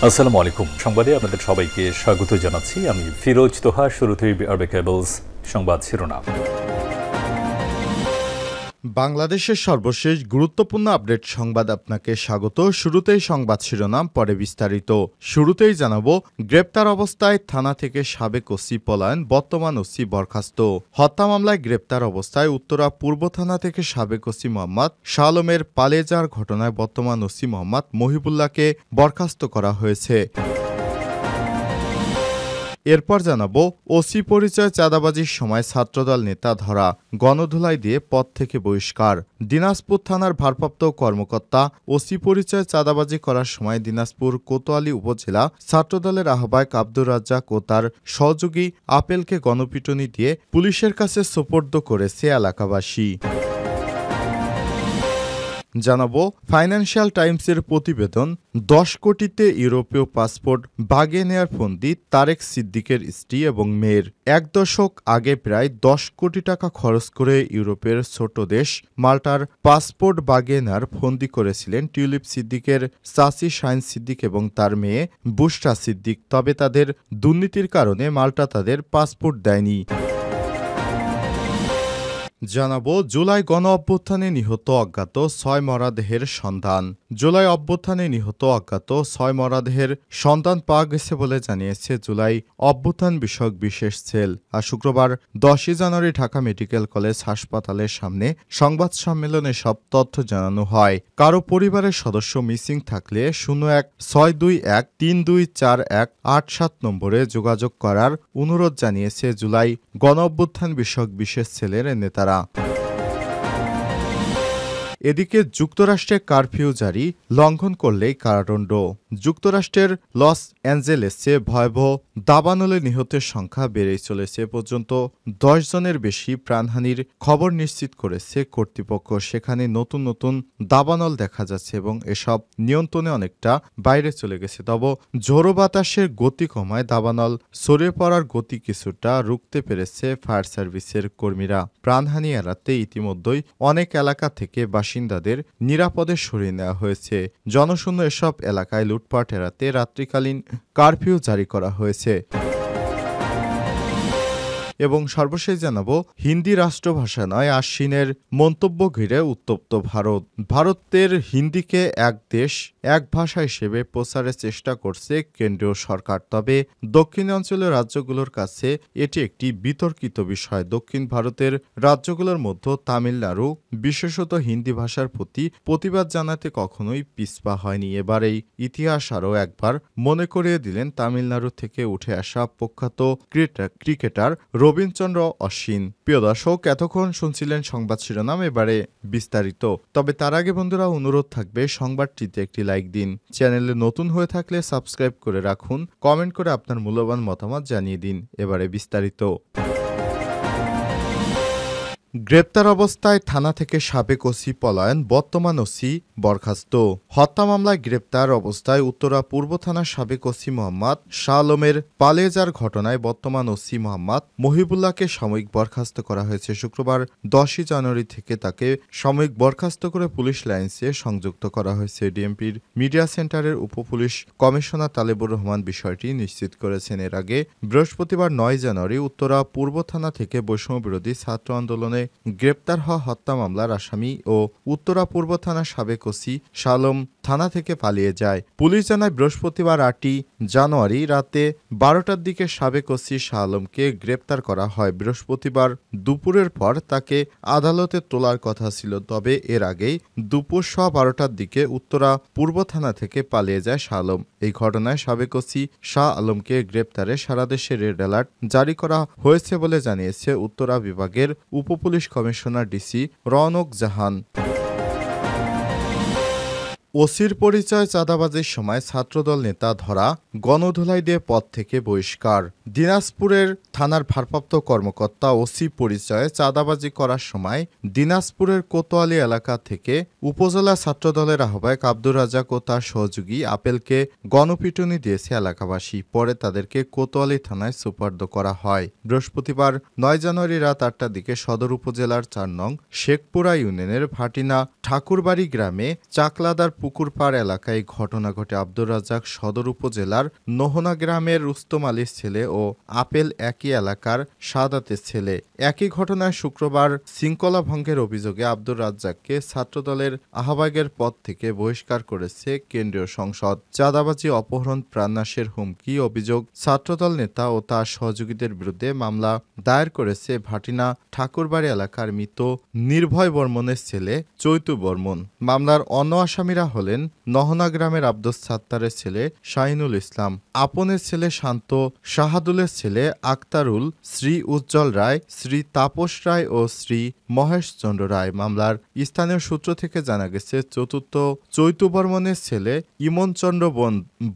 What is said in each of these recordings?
আসসালামু আলাইকুম। সংবাদে আপনাদের সবাইকে স্বাগত জানাচ্ছি। আমি ফিরোজ তোহা। শুরুতেই আরবে কেবলস সংবাদ শিরোনাম। বাংলাদেশের সর্বশেষ গুরুত্বপূর্ণ আপডেট সংবাদ আপনাকে স্বাগত। শুরুতেই সংবাদ শিরোনাম, পরে বিস্তারিত। শুরুতেই জানাবো, গ্রেপ্তার অবস্থায় থানা থেকে সাবেক ওসি পলায়ন, বর্তমান ওসি বরখাস্ত। হত্যা মামলায় গ্রেপ্তার অবস্থায় উত্তরা পূর্ব থানা থেকে সাবেক ওসি মোহাম্মদ শাহ আলমের পালিয়ে যাওয়ার ঘটনায় বর্তমান ওসি মোহাম্মদ মহিবুল্লাহকে বরখাস্ত করা হয়েছে। এরপর জানাবো, ওসি পরিচয় চাঁদাবাজির সময় ছাত্রদল নেতা ধরা, গণধুলাই দিয়ে পদ থেকে বহিষ্কার। দিনাজপুর থানার ভারপ্রাপ্ত কর্মকর্তা ওসি পরিচয় চাঁদাবাজি করার সময় দিনাজপুর কোতোয়ালী উপজেলা ছাত্রদলের আহ্বায়ক আব্দুর রাজ্জাক ও তার সহযোগী আপেলকে গণপিটুনি দিয়ে পুলিশের কাছে সোপর্দ করেছে এলাকাবাসী। জানাবো, ফাইন্যান্সিয়াল টাইমসের প্রতিবেদন, 10 কোটিতে ইউরোপীয় পাসপোর্ট বাগিয়ে নেয়ার ফন্দি তারেক সিদ্দিকের স্ত্রী এবং মেয়ের। 1 দশক আগে প্রায় 10 কোটি টাকা খরচ করে ইউরোপের ছোট দেশ মাল্টার পাসপোর্ট বাগিয়ে নেয়ার ফন্দি করেছিলেন টিউলিপ সিদ্দিকের চাচি শাহিন সিদ্দিক এবং তার মেয়ে বুশরা সিদ্দিক। তবে তাদের দুর্নীতির কারণে মাল্টা তাদের পাসপোর্ট দেয়নি। জানাবো, জুলাই গণ অভ্যুত্থানে নিহত অজ্ঞাত 6 মরদেহের সন্ধান। জুলাই অভ্যুত্থানে নিহত অজ্ঞাত 6 মরদেহের সন্ধান পাওয়া গেছে বলে জানিয়েছে জুলাই অভ্যুত্থান বিষয়ক বিশেষ সেল। আর শুক্রবার 10 জানুয়ারি ঢাকা মেডিকেল কলেজ হাসপাতালের সামনে সংবাদ সম্মেলনে সব তথ্য জানানো হয়। কারো পরিবারের সদস্য মিসিং থাকলে 01-621-3241-87 নম্বরে যোগাযোগ করার অনুরোধ জানিয়েছে জুলাই গণ অভ্যুত্থান বিষয়ক বিশেষ সেলের নেতারা। এদিকে যুক্তরাষ্ট্রে কারফিউ জারি, লঙ্ঘন করলেই কারাদণ্ড। যুক্তরাষ্ট্রের লস অ্যাঞ্জেলেসে ভয়াবহ দাবানলে নিহতের সংখ্যা বেড়েই চলেছে। পর্যন্ত 10 জনের বেশি প্রাণহানির খবর নিশ্চিত করেছে কর্তৃপক্ষ। সেখানে নতুন নতুন দাবানল দেখা যাচ্ছে এবং এসব নিয়ন্ত্রণে অনেকটা বাইরে চলে গেছে। তবে ঝোড়ো বাতাসের গতি কমায় দাবানল ছড়িয়ে পড়ার গতি কিছুটা রুখতে পেরেছে ফায়ার সার্ভিসের কর্মীরা। প্রাণহানি এড়াতে ইতিমধ্যেই অনেক এলাকা থেকে বাসিন্দাদের নিরাপদে সরিয়ে নেওয়া হয়েছে। জনশূন্য এসব এলাকায় লুটপাট এড়াতে রাত্রিকালীন কারফিউ জারি করা হয়েছে। এবং সর্বশেষ জানাবো, হিন্দি রাষ্ট্রভাষা নয় আশ্বিনের মন্তব্য ঘিরে উত্তপ্ত ভারত। ভারতের হিন্দিকে এক দেশ এক ভাষা হিসেবে প্রচারের চেষ্টা করছে কেন্দ্রীয় সরকার। তবে দক্ষিণাঞ্চলীয় রাজ্যগুলোর কাছে এটি একটি বিতর্কিত বিষয়। দক্ষিণ ভারতের রাজ্যগুলোর মধ্যে তামিলনাড়ু বিশেষত হিন্দি ভাষার প্রতি প্রতিবাদ জানাতে কখনোই পিছপা হয়নি। এবার এই ইতিহাস আরও একবার মনে করিয়ে দিলেন তামিলনাড়ু থেকে উঠে আসা প্রখ্যাত ক্রিকেটার রবীন্দ্রচন্দ্র অশ্বিন। প্রিয় দর্শক, এতক্ষণ শুনছিলেন সংবাদ শিরোনাম, এবারে বিস্তারিত। তবে তার আগে বন্ধুরা, অনুরোধ থাকবে সংবাদটিতে একটি লাইক দিন। চ্যানেলে নতুন হয়ে থাকলে সাবস্ক্রাইব করে রাখুন, কমেন্ট করে আপনার মূল্যবান মতামত জানিয়ে দিন। এবারে বিস্তারিত। গ্রেপ্তার অবস্থায় থানা থেকে সাবেক ওসি পলায়ন, বর্তমান ওসি বরখাস্ত। হত্যা মামলায় গ্রেপ্তার অবস্থায় উত্তরা পূর্ব থানার সাবেক ওসি মোহাম্মদ শাহ আলমের পালিয়ে যাওয়ার ঘটনায় বর্তমান ওসি মোহাম্মদ মহিবুল্লাহকে সাময়িক বরখাস্ত করা হয়েছে। শুক্রবার 10 জানুয়ারি থেকে তাকে সাময়িক বরখাস্ত করে পুলিশ লাইন্সে সংযুক্ত করা হয়েছে। ডিএমপির মিডিয়া সেন্টারের উপপুলিশ কমিশনার তালেবুর রহমান বিষয়টি নিশ্চিত করেছেন। এর আগে বৃহস্পতিবার 9 জানুয়ারি উত্তরা পূর্ব থানা থেকে বৈষম্যবিরোধী ছাত্র আন্দোলনে গ্রেপ্তার হওয়া হত্যা মামলার আসামি ও উত্তরা পূর্ব থানার সাবেক ওসি শাহ আলম থানা থেকে পালিয়ে যায়। পুলিশ জানায়, বৃহস্পতিবার 8 জানুয়ারি রাতে 12টার দিকে সাবেক ওসি শাহ আলমকে গ্রেপ্তার করা হয়। বৃহস্পতিবার দুপুরের পর তাকে আদালতে তোলার কথা ছিল। তবে এর আগেই দুপুর 12টার দিকে উত্তরা পূর্ব থানা থেকে পালিয়ে যায় শাহ আলম। এই ঘটনায় সাবেক ওসি শাহ আলমকে গ্রেপ্তারে সারা দেশে রেড অ্যালার্ট জারি করা হয়েছে বলে জানিয়েছে উত্তরা বিভাগের উপপুলিশ কমিশনার ডিসি রওনক জাহান। ওসির পরিচয় চাঁদাবাজির সময় ছাত্রদল নেতা ধরা, গণধুলাই দিয়ে পদ থেকে বহিষ্কার। দিনাজপুরের থানার ভারপ্রাপ্ত কর্মকর্তা ওসি পরিচয়ে চাঁদাবাজি করার সময় দিনাজপুরের কোতোয়ালী এলাকা থেকে উপজেলা ছাত্রদলের আহ্বায়ক আব্দুর রাজ্জাক ও তার সহযোগী আপেলকে গণপিটুনি দিয়েছে এলাকাবাসী। পরে তাদেরকে কোতোয়ালী থানায় সোপর্দ করা হয়। বৃহস্পতিবার 9 জানুয়ারি রাত 8টার দিকে সদর উপজেলার 4 নং শেখপুরা ইউনিয়নের ভাটিনা ঠাকুরবাড়ি গ্রামে চাকলাদার পুকুরপাড় এলাকায় ঘটনা ঘটে। আব্দুর রাজ্জাক সদর উপজেলার নহনা গ্রামের রুস্তম আলীর ছেলে ও আপেল একই এলাকার সাদাতের ছেলে। একই ঘটনায় শুক্রবার শৃঙ্খলা ভঙ্গের অভিযোগে আব্দুর রাজ্জাককে ছাত্রদলের আহ্বায়কের পদ থেকে বহিষ্কার করেছে কেন্দ্রীয় সংসদ। চাঁদাবাজি, অপহরণ, প্রাণনাশের হুমকি অভিযোগ ছাত্রদল নেতা ও তার সহযোগীদের বিরুদ্ধে মামলা দায়ের করেছে ভাটিনা ঠাকুরবাড়ি এলাকার মৃত নির্ভয় বর্মনের ছেলে চৈতু বর্মন। মামলার অন্য আসামিরা হলেন নহনা গ্রামের আব্দুস সাত্তারের ছেলে শাহিনুল ইসলাম, আপনের ছেলে শান্ত, শাহাদুলের ছেলে আক্তারুল, শ্রী উজ্জ্বল রায়, শ্রী তাপস রায় ও শ্রী মহেশ চন্দ্র রায়। মামলার স্থানীয় সূত্র থেকে জানা গেছে, চতুর্থ চৈতু বর্মনের ছেলে ইমনচন্দ্র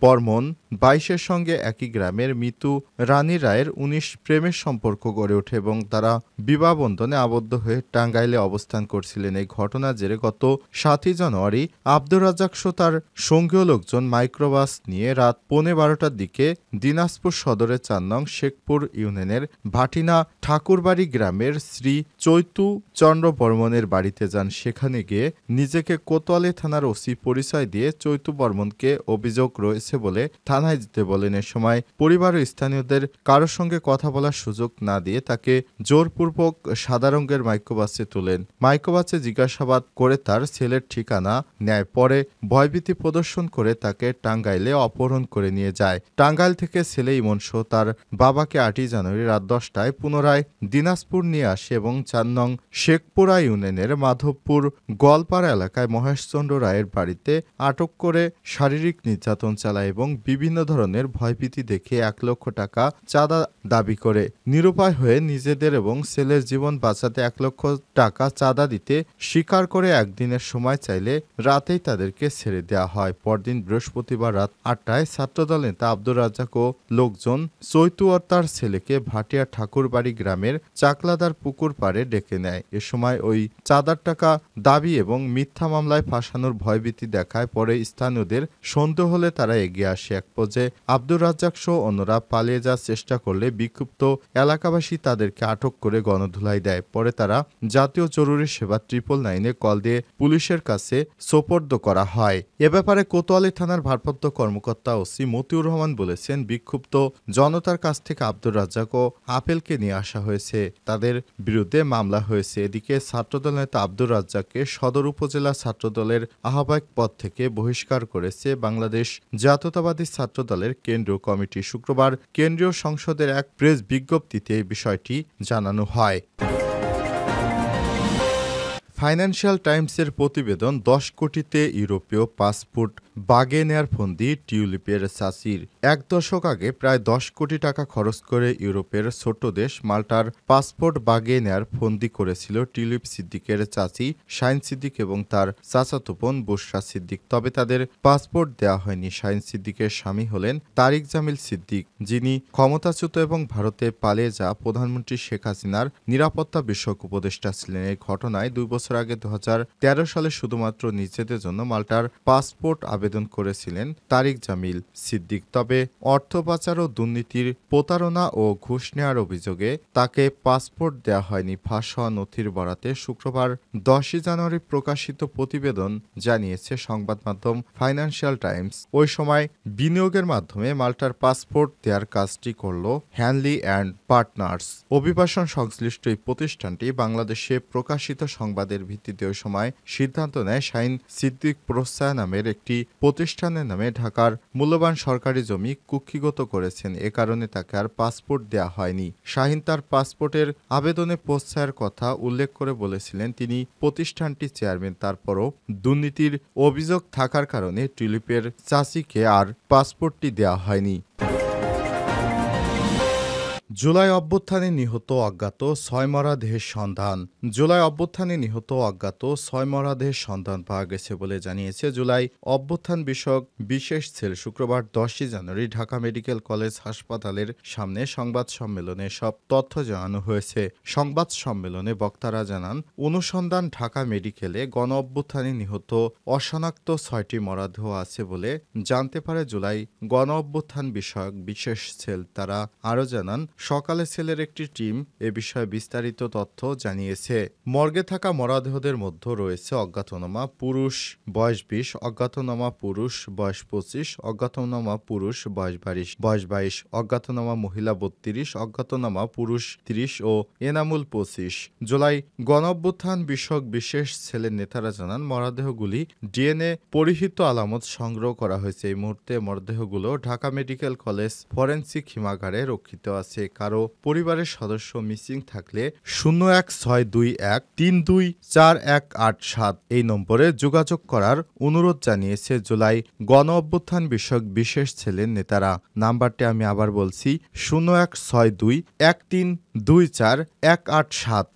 বর্মন 22-এর সঙ্গে একই গ্রামের মৃত্যু রানী রায়ের 19 প্রেমের সম্পর্ক গড়ে ওঠে এবং তারা বিবাহ বন্ধনে আবদ্ধ হয়ে টাঙ্গাইলে অবস্থান করছিলেন। এই ঘটনার জেরে গত 7ই জানুয়ারি আব্দুর রাজ্জাক সহ তার সঙ্গীয় লোকজন মাইক্রোবাস নিয়ে রাত 11:15টার দিকে দিনাজপুর সদরের 4 নং শেখপুর ইউনিয়নের ভাটিনা ঠাকুরবাড়ি গ্রামের শ্রী চৈতু চন্দ্র বর্মনের বাড়িতে যান। সেখানে গিয়ে নিজেকে কোতোয়ালি থানার ওসি পরিচয় দিয়ে চৈতু বর্মনকে অভিযোগ রয়েছে বলে থানায় যেতে বলেন। এ সময় পরিবার ও স্থানীয়দের কারোর সঙ্গে কথা বলার সুযোগ না দিয়ে তাকে জোরপূর্বক সাদা রঙের মাইক্রোবাসে তোলেন। মাইক্রোবাসে জিজ্ঞাসাবাদ করে তার ছেলের ঠিকানা নেয়। পরে ভয়ভীতি প্রদর্শন করে তাকে টাঙ্গাইলে অপহরণ করে নিয়ে যায়। টাঙ্গাইল থেকে ছেলে ইমন সহ তার বাবাকে 8ই জানুয়ারি রাত 10টায় পুনরায় দিনাজপুর নিয়ে আসে এবং 4 নং শেখপুরা ইউনিয়নের মাধবপুর গোয়ালপাড়া এলাকায় মহেশচন্দ্র রায়ের বাড়িতে আটক করে শারীরিক নির্যাতন চালায় এবং বিভিন্ন ধরনের ভয়ভীতি দেখে 1 লক্ষ টাকা চাঁদা দাবি করে। নিরুপায় হয়ে নিজেদের এবং ছেলের জীবন বাঁচাতে 1 লক্ষ টাকা চাঁদা দিতে স্বীকার করে একদিনের সময় চাইলে রাতেই তাদেরকে ছেড়ে দেওয়া হয়। পরদিন বৃহস্পতিবার রাত 8টায় ছাত্রদল নেতা আব্দুর রাজ্জাক ও লোকজন চৈতু ও তার ছেলেকে ভাটিয়া ঠাকুরবাড়ি গ্রামের চাকলাদার পুকুর পাড়ে ডেকে নেয়। এ সময় ওই চাঁদার টাকা দাবি এবং মিথ্যা মামলায় ফাঁসানোর ভয়ভীতি দেখায়। পরে স্থানীয়দের সন্দেহ হলে তারা এগিয়ে আসে। এক পর্যায়ে আব্দুর রাজ্জাক সহ অন্যরা পালিয়ে যাওয়ার চেষ্টা করলে বিক্ষুব্ধ এলাকাবাসী তাদেরকে আটক করে গণধুলাই দেয়। পরে তারা জাতীয় জরুরি সেবা 999-এ কল দিয়ে পুলিশের কাছে সোপর্দ করা হয়। এ ব্যাপারে কোতোয়ালি থানার ভারপ্রাপ্ত কর্মকর্তা ওসি মতিউর রহমান বলেছেন, বিক্ষুব্ধ জনতার কাছ থেকে আব্দুর রাজ্জাক ও আপেলকে নিয়ে আসা হয়েছে, তাদের বিরুদ্ধে মামলা হয়েছে। এদিকে ছাত্রদল নেতা আব্দুর রাজ্জাককে সদর উপজেলা ছাত্রদলের আহ্বায়ক পদ থেকে বহিষ্কার করেছে বাংলাদেশ জাতীয়তাবাদী ছাত্রদলের কেন্দ্রীয় কমিটি। শুক্রবার কেন্দ্রীয় সংসদের এক প্রেস বিজ্ঞপ্তিতে এই বিষয়টি জানানো হয়। ফাইন্যান্সিয়াল টাইমসের প্রতিবেদন, 10 কোটিতে ইউরোপীয় পাসপোর্ট বাগে নেয়ার ফন্দি টিউলিপের চাচির। 1 দশক আগে প্রায় 10 কোটি টাকা খরচ করে ইউরোপের ছোট্ট দেশ মাল্টার পাসপোর্ট বাগে নেয়ার ফন্দি করেছিল টিউলিপ সিদ্দিকের চাচি শাহিন সিদ্দিক এবং তার চাচাতো বোন বুশরা সিদ্দিক। তবে তাদের পাসপোর্ট দেওয়া হয়নি। শাহিন সিদ্দিকের স্বামী হলেন তারিক জামিল সিদ্দিক, যিনি ক্ষমতাচ্যুত এবং ভারতে পালিয়ে যাওয়া প্রধানমন্ত্রী শেখ হাসিনার নিরাপত্তা বিষয়ক উপদেষ্টা ছিলেন। এই ঘটনায় 2 বছর আগে 2013 সালে শুধুমাত্র নিজেদের জন্য মাল্টার পাসপোর্ট আবেদন করেছিলেন তারিক জামিল সিদ্দিক। তবে অর্থ পাচার ও দুর্নীতির প্রতারণা ও ঘুষ নেওয়ার অভিযোগে তাকে পাসপোর্ট দেওয়া হয়নি। ফাঁস হওয়া নথির বরাতে শুক্রবার 10ই জানুয়ারি প্রকাশিত প্রতিবেদন জানিয়েছে সংবাদ মাধ্যম ফাইন্যান্সিয়াল টাইমস। ওই সময় বিনিয়োগের মাধ্যমে মাল্টার পাসপোর্ট দেওয়ার কাজটি করল হ্যানলি অ্যান্ড পার্টনার্স। অভিবাসন সংশ্লিষ্ট এই প্রতিষ্ঠানটি বাংলাদেশে প্রকাশিত সংবাদের ভিত্তিতে ওই সময় সিদ্ধান্ত নেয় শাহিন সিদ্দিক প্রত্যয় নামের একটি প্রতিষ্ঠানের নামে ঢাকার মূল্যবান সরকারি জমি কুক্ষিগত করেছেন। এ কারণে তাকে আর পাসপোর্ট দেওয়া হয়নি। শাহিন তার পাসপোর্টের আবেদনে প্রত্যয়ের কথা উল্লেখ করে বলেছিলেন তিনি প্রতিষ্ঠানটির চেয়ারম্যান। তারপরও দুর্নীতির অভিযোগ থাকার কারণে টিউলিপের চাচিকে আর পাসপোর্টটি দেওয়া হয়নি। জুলাই অভ্যুত্থানে নিহত অজ্ঞাত 6 মরদেহের সন্ধান। জুলাই অভ্যুত্থানে নিহত অজ্ঞাত 6 মরদেহের সন্ধান পাওয়া গেছে বলে জানিয়েছে জুলাই অভ্যুত্থান বিষয়ক বিশেষ সেল। শুক্রবার 10ই জানুয়ারি ঢাকা মেডিকেল কলেজ হাসপাতালের সামনে সংবাদ সম্মেলনে সব তথ্য জানানো হয়েছে। সংবাদ সম্মেলনে বক্তারা জানান, অনুসন্ধান ঢাকা মেডিকেলে গণ অভ্যুত্থানে নিহত অশনাক্ত 6টি মরদেহ আছে বলে জানতে পারে জুলাই গণ অভ্যুত্থান বিষয়ক বিশেষ সেল। তারা আরও জানান, সকালে সেলের একটি টিম এ বিষয়ে বিস্তারিত তথ্য জানিয়েছে। মর্গে থাকা মরদেহদের মধ্যে রয়েছে অজ্ঞাতনামা পুরুষ বয়স 20, অজ্ঞাতনামা পুরুষ বয়স 25, অজ্ঞাতনামা পুরুষ বয়স 22, অজ্ঞাতনামা মহিলা 32, অজ্ঞাতনামা পুরুষ 30 ও এনামুল 25। জুলাই গণঅভ্যুত্থান বিষয়ক বিশেষ সেলের নেতারা জানান, মরদেহগুলি ডিএনএ পরিহিত আলামত সংগ্রহ করা হয়েছে। এই মুহূর্তে মরদেহগুলো ঢাকা মেডিকেল কলেজ ফরেনসিক হিমাগারে রক্ষিত আছে। কারো পরিবারের সদস্য মিসিং থাকলে 01621324187 এই নম্বরে যোগাযোগ করার অনুরোধ জানিয়েছে জুলাই গণঅভ্যুত্থান বিষয়ক বিশেষ সেলের নেতারা। নাম্বারটি আমি আবার বলছি, 01621324187।